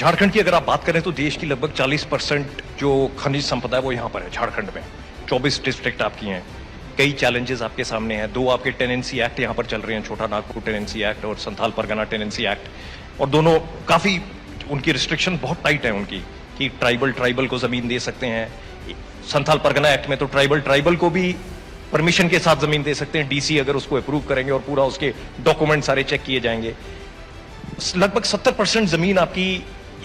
झारखंड की अगर आप बात करें तो देश की लगभग 40% जो खनिज संपदा है वो यहाँ पर है झारखंड में। 24 डिस्ट्रिक्ट आपकी हैं। कई चैलेंजेस आपके सामने हैं। 2 आपके टेनेंसी एक्ट यहाँ पर चल रहे हैं, छोटा नागपुर टेनेंसी एक्ट और संथाल परगना टेनेंसी एक्ट, और दोनों काफी उनकी रिस्ट्रिक्शन बहुत टाइट है उनकी कि ट्राइबल को जमीन दे सकते हैं। संथाल परगना एक्ट में तो ट्राइबल को भी परमिशन के साथ जमीन दे सकते हैं, डीसी अगर उसको अप्रूव करेंगे और पूरा उसके डॉक्यूमेंट सारे चेक किए जाएंगे। लगभग 70% जमीन आपकी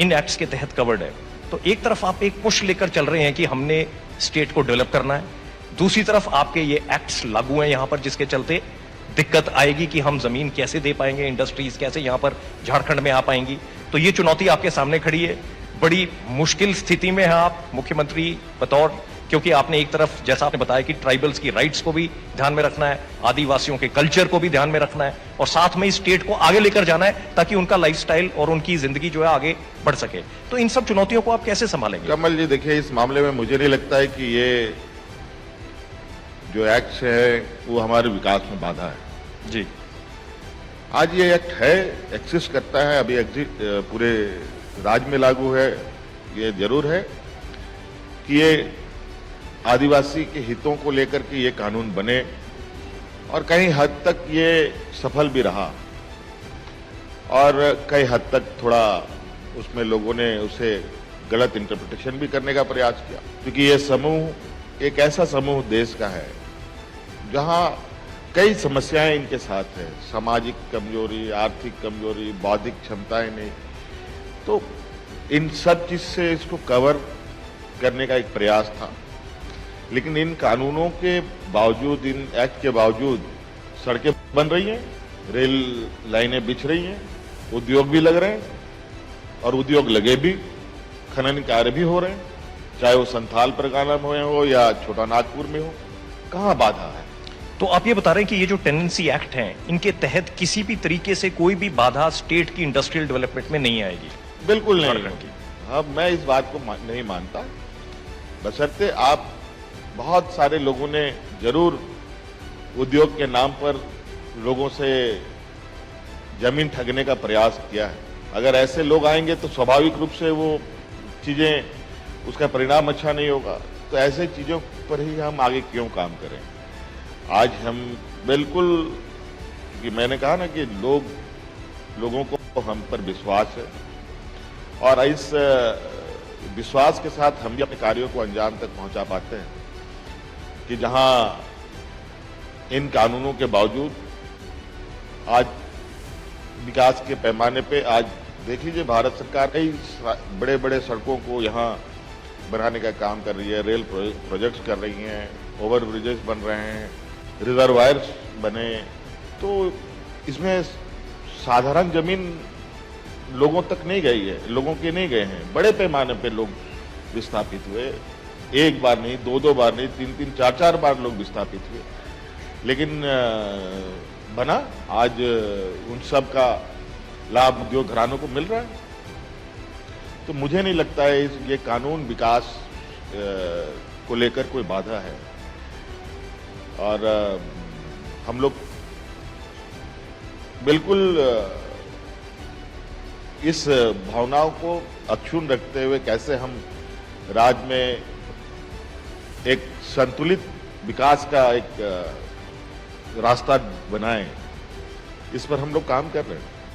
इन एक्ट्स के तहत कवर्ड है। तो एक तरफ आप एक पुश लेकर चल रहे हैं कि हमने स्टेट को डेवलप करना है, दूसरी तरफ आपके ये एक्ट्स लागू हैं यहां पर जिसके चलते दिक्कत आएगी कि हम जमीन कैसे दे पाएंगे, इंडस्ट्रीज कैसे यहां पर झारखंड में आ पाएंगी। तो ये चुनौती आपके सामने खड़ी है। बड़ी मुश्किल स्थिति में है आप मुख्यमंत्री बतौर, क्योंकि आपने एक तरफ जैसा आपने बताया कि ट्राइबल्स की राइट्स को भी ध्यान में रखना है, आदिवासियों के कल्चर को भी ध्यान में रखना है, और साथ में इस स्टेट को आगे लेकर जाना है ताकि उनका लाइफस्टाइल और उनकी जिंदगी जो है आगे बढ़ सके। तो इन सब चुनौतियों को आप कैसे संभालेंगे? कमल जी, देखिए, इस मामले में मुझे नहीं लगता है कि ये जो एक्ट है वो हमारे विकास में बाधा है। जी, आज ये एक्ट है, एक्सिस्ट करता है, अभी पूरे राज्य में लागू है। ये जरूर है कि ये आदिवासी के हितों को लेकर के ये कानून बने, और कई हद तक ये सफल भी रहा, और कई हद तक थोड़ा उसमें लोगों ने उसे गलत इंटरप्रिटेशन भी करने का प्रयास किया, क्योंकि ये समूह एक ऐसा समूह देश का है जहां कई समस्याएं इनके साथ है, सामाजिक कमजोरी, आर्थिक कमजोरी, बौद्धिक क्षमताएं नहीं। तो इन सब चीज से इसको कवर करने का एक प्रयास था, लेकिन इन कानूनों के बावजूद, इन एक्ट के बावजूद सड़कें बन रही हैं, रेल लाइनें बिछ रही हैं, उद्योग भी लग रहे हैं, और उद्योग लगे भी, खनन कार्य भी हो रहे हैं, चाहे वो संथाल परगना में हो या छोटा नागपुर में हो। कहाँ बाधा है? तो आप ये बता रहे हैं कि ये जो टेनेंसी एक्ट हैं इनके तहत किसी भी तरीके से कोई भी बाधा स्टेट की इंडस्ट्रियल डेवलपमेंट में नहीं आएगी? बिल्कुल नहीं। हाँ, मैं इस बात को नहीं मानता, बशर्ते आप बहुत सारे लोगों ने जरूर उद्योग के नाम पर लोगों से जमीन ठगने का प्रयास किया है। अगर ऐसे लोग आएंगे तो स्वाभाविक रूप से वो चीजें, उसका परिणाम अच्छा नहीं होगा। तो ऐसे चीजों पर ही हम आगे क्यों काम करें? आज हम बिल्कुल, क्योंकि मैंने कहा ना कि लोगों को हम पर विश्वास है, और इस विश्वास के साथ हम भी अपने कार्यों को अंजाम तक पहुंचा पाते हैं कि जहां इन कानूनों के बावजूद आज विकास के पैमाने पे, आज देख लीजिए, भारत सरकार कई बड़े बड़े सड़कों को यहाँ बनाने का काम कर रही है, रेल प्रोजेक्ट्स कर रही हैं, ओवर ब्रिजेस बन रहे हैं, रिजर्वायर्स बने। तो इसमें साधारण जमीन लोगों तक नहीं गई है, लोगों के नहीं गए हैं, बड़े पैमाने पे लोग विस्थापित हुए। एक बार नहीं, 2 बार नहीं, 3 4 बार लोग विस्थापित हुए, लेकिन बना। आज उन सब का लाभ उद्योग घरानों को मिल रहा है। तो मुझे नहीं लगता है ये कानून विकास को लेकर कोई बाधा है, और हम लोग बिल्कुल इस भावनाओं को अक्षुण्ण रखते हुए कैसे हम राज्य में एक संतुलित विकास का एक रास्ता बनाएं, इस पर हम लोग काम कर रहे हैं।